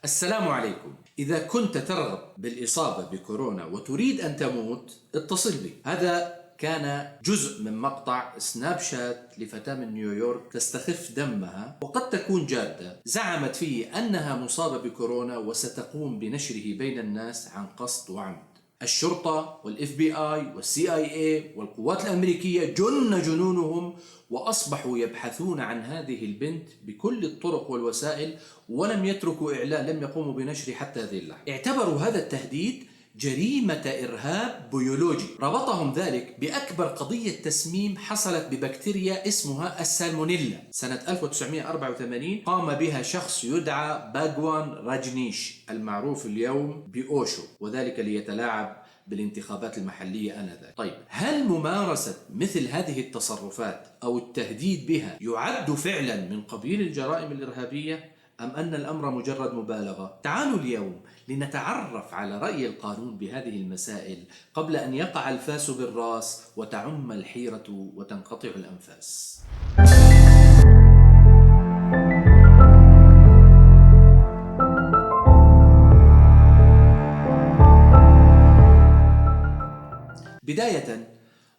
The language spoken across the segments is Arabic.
السلام عليكم. إذا كنت ترغب بالإصابة بكورونا وتريد أن تموت اتصل بي. هذا كان جزء من مقطع سناب شات لفتاة من نيويورك تستخف دمها وقد تكون جادة، زعمت فيه أنها مصابة بكورونا وستقوم بنشره بين الناس عن قصد وعمد. الشرطة والإف بي آي والسي آي إيه والقوات الأمريكية جن جنونهم وأصبحوا يبحثون عن هذه البنت بكل الطرق والوسائل، ولم يتركوا إعلان، لم يقوموا بنشره حتى هذه اللحظة. اعتبروا هذا التهديد جريمة إرهاب بيولوجي، ربطهم ذلك بأكبر قضية تسميم حصلت ببكتيريا اسمها السالمونيلا سنة 1984 قام بها شخص يدعى باغوان راجنيش المعروف اليوم بأوشو، وذلك ليتلاعب بالانتخابات المحلية آنذاك. طيب، هل ممارسة مثل هذه التصرفات أو التهديد بها يعد فعلا من قبيل الجرائم الإرهابية أم أن الأمر مجرد مبالغة؟ تعالوا اليوم لنتعرف على رأي القانون بهذه المسائل قبل أن يقع الفاس بالرأس وتعم الحيرة وتنقطع الأنفاس. بداية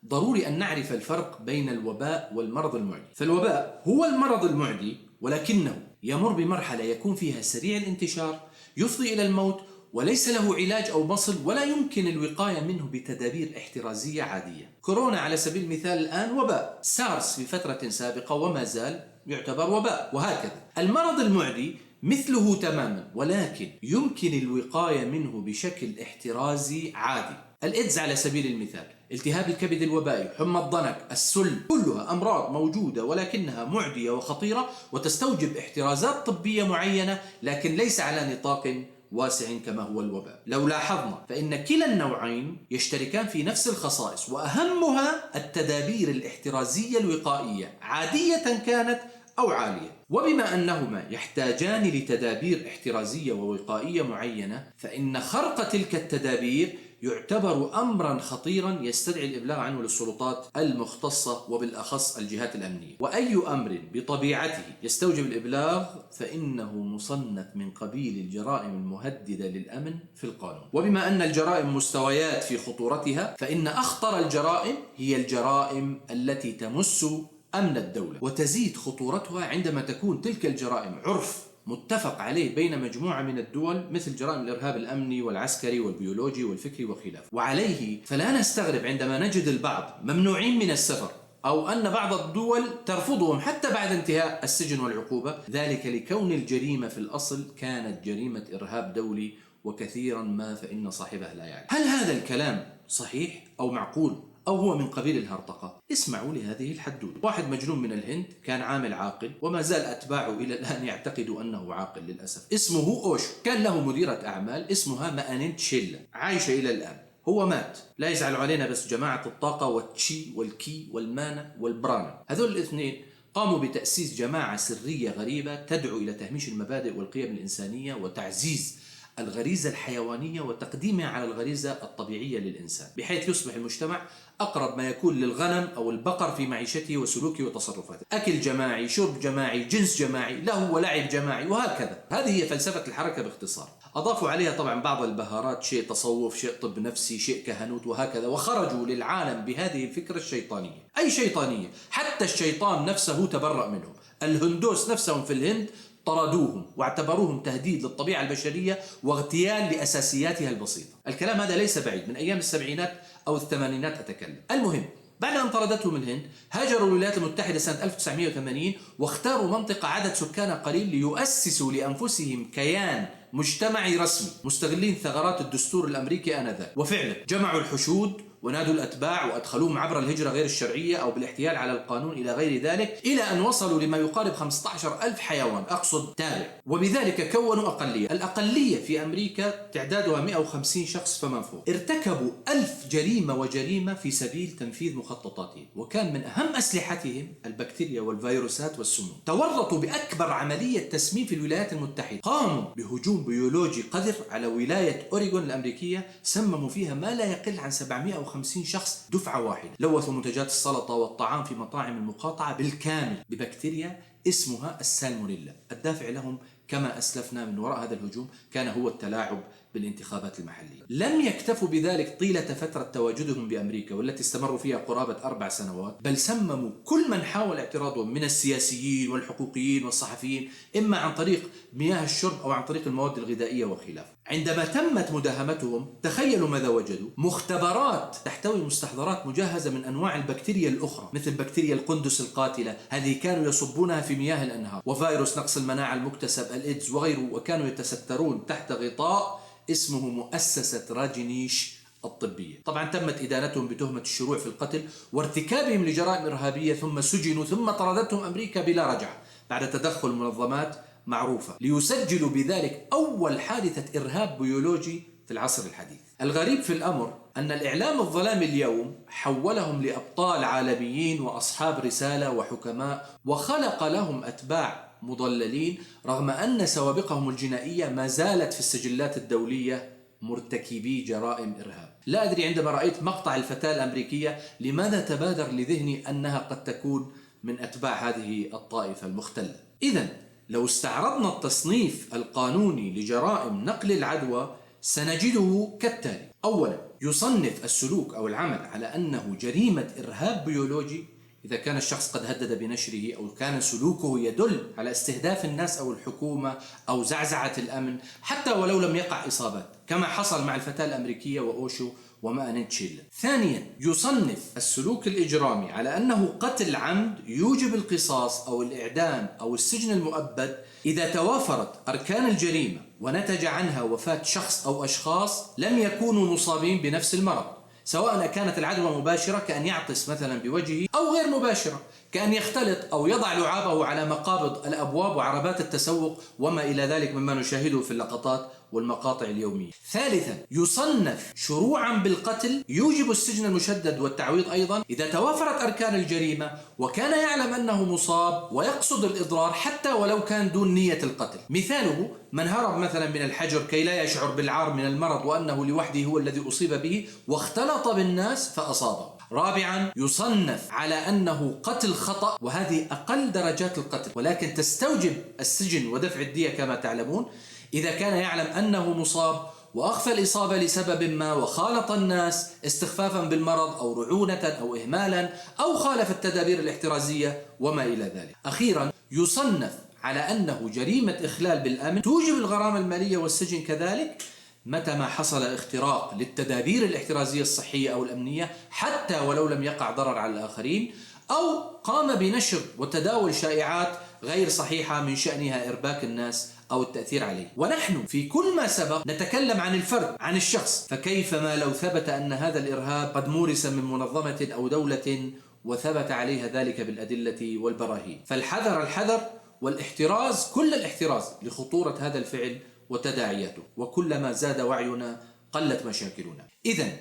ضروري أن نعرف الفرق بين الوباء والمرض المعدي. فالوباء هو المرض المعدي، ولكنه يمر بمرحلة يكون فيها سريع الانتشار يفضي إلى الموت وليس له علاج أو مصل، ولا يمكن الوقاية منه بتدابير احترازية عادية. كورونا على سبيل المثال الآن وباء، سارس في فترة سابقة وما زال يعتبر وباء، وهكذا. المرض المعدي مثله تماما، ولكن يمكن الوقاية منه بشكل احترازي عادي. الإيدز على سبيل المثال، التهاب الكبد الوبائي، حمى الضنك، السل، كلها أمراض موجودة ولكنها معدية وخطيرة وتستوجب احترازات طبية معينة، لكن ليس على نطاق واسع كما هو الوباء. لو لاحظنا فإن كلا النوعين يشتركان في نفس الخصائص، وأهمها التدابير الاحترازية الوقائية عادية كانت أو عالية. وبما أنهما يحتاجان لتدابير احترازية ووقائية معينة، فإن خرق تلك التدابير يعتبر أمرا خطيرا يستدعي الإبلاغ عنه للسلطات المختصة وبالأخص الجهات الأمنية. وأي أمر بطبيعته يستوجب الإبلاغ فإنه مصنف من قبيل الجرائم المهددة للأمن في القانون. وبما أن الجرائم مستويات في خطورتها، فإن أخطر الجرائم هي الجرائم التي تمس أمن الدولة، وتزيد خطورتها عندما تكون تلك الجرائم عرف متفق عليه بين مجموعة من الدول، مثل جرائم الإرهاب الأمني والعسكري والبيولوجي والفكري وخلافه. وعليه فلا نستغرب عندما نجد البعض ممنوعين من السفر، أو أن بعض الدول ترفضهم حتى بعد انتهاء السجن والعقوبة، ذلك لكون الجريمة في الأصل كانت جريمة إرهاب دولي، وكثيرا ما فإن صاحبها لا يعلم. هل هذا الكلام صحيح أو معقول أو هو من قبيل الهرطقة؟ اسمعوا لهذه الحدوتة. واحد مجنون من الهند كان عامل عاقل، وما زال أتباعه إلى الآن يعتقدوا أنه عاقل للأسف، اسمه أوشو. كان له مديرة أعمال اسمها مآنيند شيلا، عايشة إلى الآن. هو مات، لا يزعل علينا، بس جماعة الطاقة والتشي والكي والمانا والبرانا، هذول الاثنين قاموا بتأسيس جماعة سرية غريبة تدعو إلى تهميش المبادئ والقيم الإنسانية وتعزيز الغريزة الحيوانية وتقديمها على الغريزة الطبيعية للإنسان، بحيث يصبح المجتمع أقرب ما يكون للغنم أو البقر في معيشته وسلوكه وتصرفاته. أكل جماعي، شرب جماعي، جنس جماعي، له ولعب جماعي، وهكذا. هذه هي فلسفة الحركة باختصار. أضافوا عليها طبعا بعض البهارات، شيء تصوف، شيء طب نفسي، شيء كهنوت، وهكذا. وخرجوا للعالم بهذه الفكرة الشيطانية. أي شيطانية؟ حتى الشيطان نفسه تبرأ منهم. الهندوس نفسهم في الهند طردوهم واعتبروهم تهديد للطبيعة البشرية واغتيال لأساسياتها البسيطة. الكلام هذا ليس بعيد، من أيام السبعينات أو الثمانينات أتكلم. المهم، بعد أن طردتهم الهند هاجروا الولايات المتحدة سنة 1980 واختاروا منطقة عدد سكانها قليل ليؤسسوا لأنفسهم كيان مجتمعي رسمي، مستغلين ثغرات الدستور الأمريكي آنذاك. وفعلا جمعوا الحشود ونادوا الأتباع وأدخلوهم عبر الهجرة غير الشرعية أو بالاحتيال على القانون إلى غير ذلك، إلى أن وصلوا لما يقارب 15,000 حيوان، أقصد تابع. وبذلك كونوا أقلية. الأقلية في أمريكا تعدادها 150 شخص فما فوق. ارتكبوا 1000 جريمة وجريمة في سبيل تنفيذ مخططاتهم، وكان من أهم أسلحتهم البكتيريا والفيروسات والسموم. تورطوا بأكبر عملية تسميم في الولايات المتحدة، قاموا بهجوم بيولوجي قذر على ولاية أوريغون الأمريكية، سمموا فيها ما لا يقل عن 750 شخص دفعة واحدة. لوثوا منتجات السلطة والطعام في مطاعم المقاطعة بالكامل ببكتيريا اسمها السالمونيلا، الدافع لهم كما أسلفنا من وراء هذا الهجوم كان هو التلاعب بالانتخابات المحلية. لم يكتفوا بذلك طيلة فترة تواجدهم بأمريكا والتي استمروا فيها قرابة 4 سنوات، بل سمموا كل من حاول اعتراضهم من السياسيين والحقوقيين والصحفيين إما عن طريق مياه الشرب أو عن طريق المواد الغذائية وخلافه. عندما تمت مداهمتهم تخيلوا ماذا وجدوا: مختبرات تحتوي مستحضرات مجهزة من أنواع البكتيريا الأخرى مثل بكتيريا القندس القاتلة، هذه كانوا يصبونها في مياه الأنهار، وفيروس نقص المناعة المكتسب الإيدز وغيره، وكانوا يتسترون تحت غطاء اسمه مؤسسة راجنيش الطبية. طبعا تمت إدانتهم بتهمة الشروع في القتل وارتكابهم لجرائم إرهابية، ثم سجنوا، ثم طردتهم أمريكا بلا رجعة بعد تدخل منظمات معروفة ليسجلوا بذلك أول حادثة إرهاب بيولوجي في العصر الحديث. الغريب في الأمر أن الإعلام الظلامي اليوم حولهم لأبطال عالميين وأصحاب رسالة وحكماء، وخلق لهم أتباع مضللين رغم أن سوابقهم الجنائية ما زالت في السجلات الدولية مرتكبي جرائم إرهاب. لا أدري، عندما رأيت مقطع الفتاة الأمريكية لماذا تبادر لذهني أنها قد تكون من أتباع هذه الطائفة المختلة. إذن لو استعرضنا التصنيف القانوني لجرائم نقل العدوى سنجده كالتالي: أولا، يصنف السلوك أو العمل على أنه جريمة إرهاب بيولوجي إذا كان الشخص قد هدد بنشره أو كان سلوكه يدل على استهداف الناس أو الحكومة أو زعزعة الأمن حتى ولو لم يقع إصابات، كما حصل مع الفتاة الأمريكية وأوشو ومانيتشيلا. ثانيا، يصنف السلوك الإجرامي على أنه قتل عمد يوجب القصاص أو الإعدام أو السجن المؤبد إذا توافرت أركان الجريمة ونتج عنها وفاة شخص أو أشخاص لم يكونوا مصابين بنفس المرض، سواء كانت العدوى مباشرة كأن يعطس مثلا بوجهه، أو غير مباشرة كأن يختلط أو يضع لعابه على مقابض الأبواب وعربات التسوق وما إلى ذلك مما نشاهده في اللقطات والمقاطع اليومية. ثالثا، يصنف شروعا بالقتل يوجب السجن المشدد والتعويض أيضا إذا توافرت أركان الجريمة وكان يعلم أنه مصاب ويقصد الإضرار حتى ولو كان دون نية القتل. مثاله من هرب مثلا من الحجر كي لا يشعر بالعار من المرض وأنه لوحده هو الذي أصيب به واختلط بالناس فأصابه. رابعا، يصنف على أنه قتل خطأ، وهذه أقل درجات القتل ولكن تستوجب السجن ودفع الدية كما تعلمون إذا كان يعلم أنه مصاب وأخفى الإصابة لسبب ما وخالط الناس استخفافا بالمرض أو رعونة أو إهمالا أو خالف التدابير الاحترازية وما إلى ذلك. أخيرا، يصنف على أنه جريمة إخلال بالأمن توجب الغرامة المالية والسجن كذلك متى ما حصل اختراق للتدابير الاحترازية الصحية أو الأمنية حتى ولو لم يقع ضرر على الآخرين، أو قام بنشر وتداول شائعات غير صحيحة من شأنها إرباك الناس أو التأثير عليه. ونحن في كل ما سبق نتكلم عن الفرد، عن الشخص، فكيف ما لو ثبت أن هذا الإرهاب قد مورس من منظمة أو دولة وثبت عليها ذلك بالأدلة والبراهين؟ فالحذر الحذر والاحتراز كل الاحتراز لخطورة هذا الفعل وتداعياته، وكلما زاد وعينا قلت مشاكلنا. إذن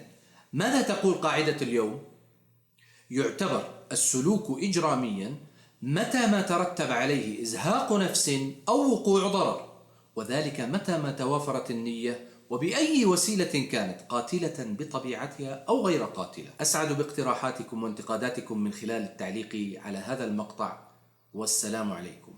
ماذا تقول قاعدة اليوم؟ يعتبر السلوك إجراميا متى ما ترتب عليه إزهاق نفس أو وقوع ضرر، وذلك متى ما توافرت النية وبأي وسيلة كانت، قاتلة بطبيعتها أو غير قاتلة. أسعد باقتراحاتكم وانتقاداتكم من خلال التعليق على هذا المقطع، والسلام عليكم.